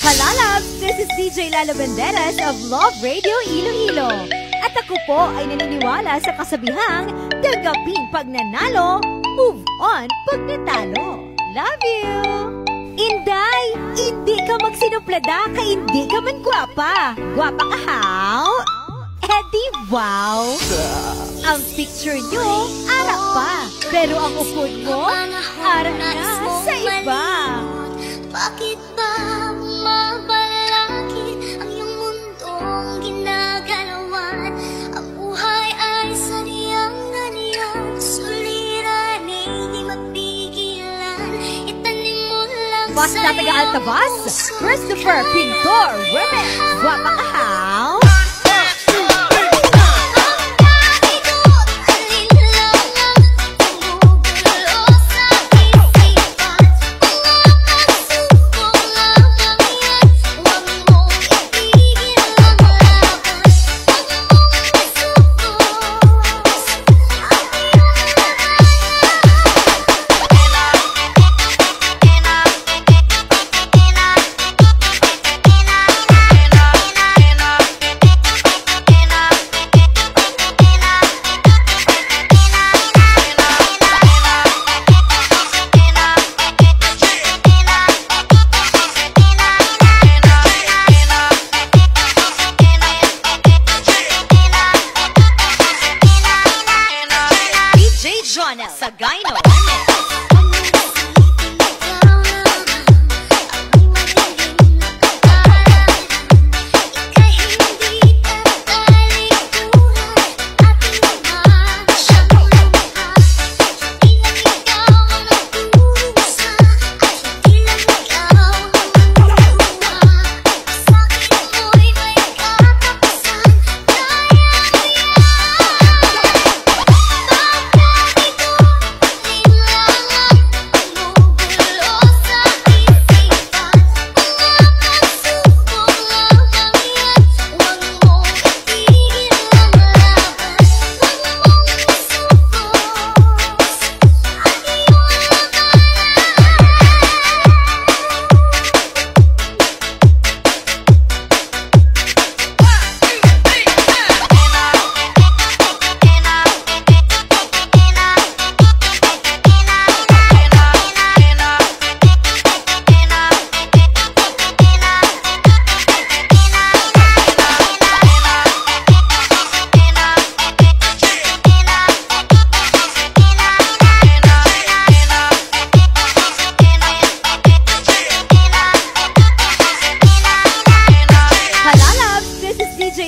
Halalabs! This is DJ Lalo Banderas of Love Radio Iloilo. At ako po ay naniniwala sa kasabihang gagapin pag nanalo, move on pag natalo. Love you! Inday, hindi ka magsinuplada ka hindi ka man gwapa. Gwapa ka how? Eddie, wow! Ang picture nyo, ara pa. Pero ang upod mo, ara na sa iba. Bakit ba mabalakid ang iyong mundong ginagalawan? Ang buhay ay saniyang-ganiyang, suliranin, di mapigilan. Itanim mo lang Bas na taga-altabas, Christopher Pintor, women, gwapa ka how? Sagayno.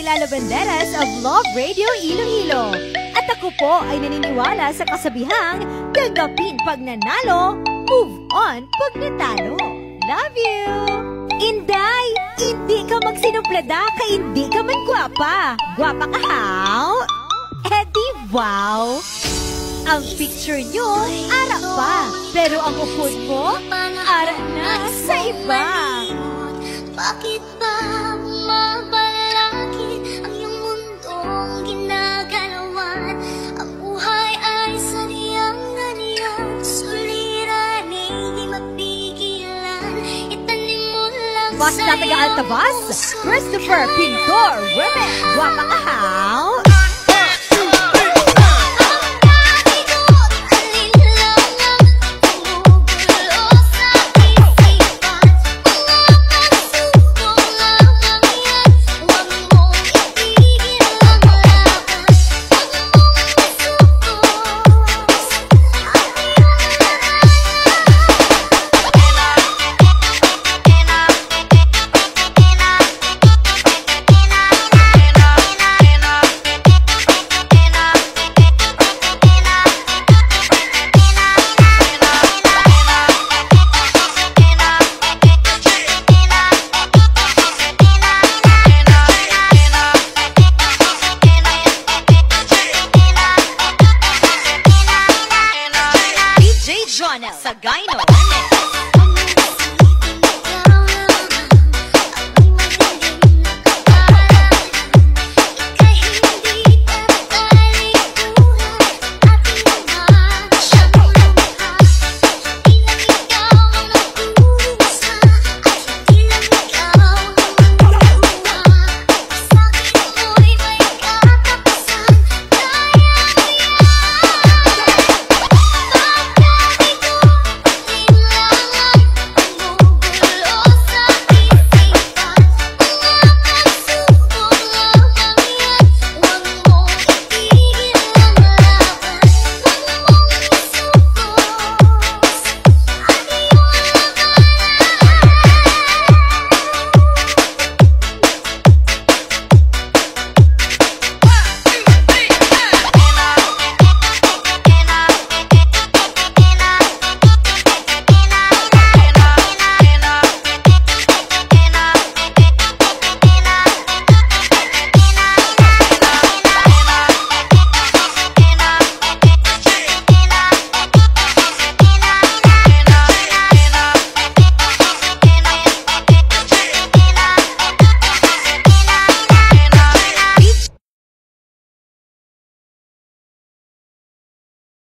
Lalo Banderas of Love Radio Iloilo. At ako po ay naniniwala sa kasabihang gagapin pag nanalo, move on pag natalo. Love you! Inday, hindi ka magsinuplada ka hindi ka man gwapa. Gwapa ka how? Eddie, wow! Ang picture nyo, ara pa. Pero ang upod mo, ara na sa iba. Bakit ba mabalakid ang iyong mundong ginagalawan? Ang buhay ay saniyang-ganiyang, suliranin, di mapigilan. Itanim mo lang Bas na taga-altabas, Christopher Pintor, women, gwapa ka how?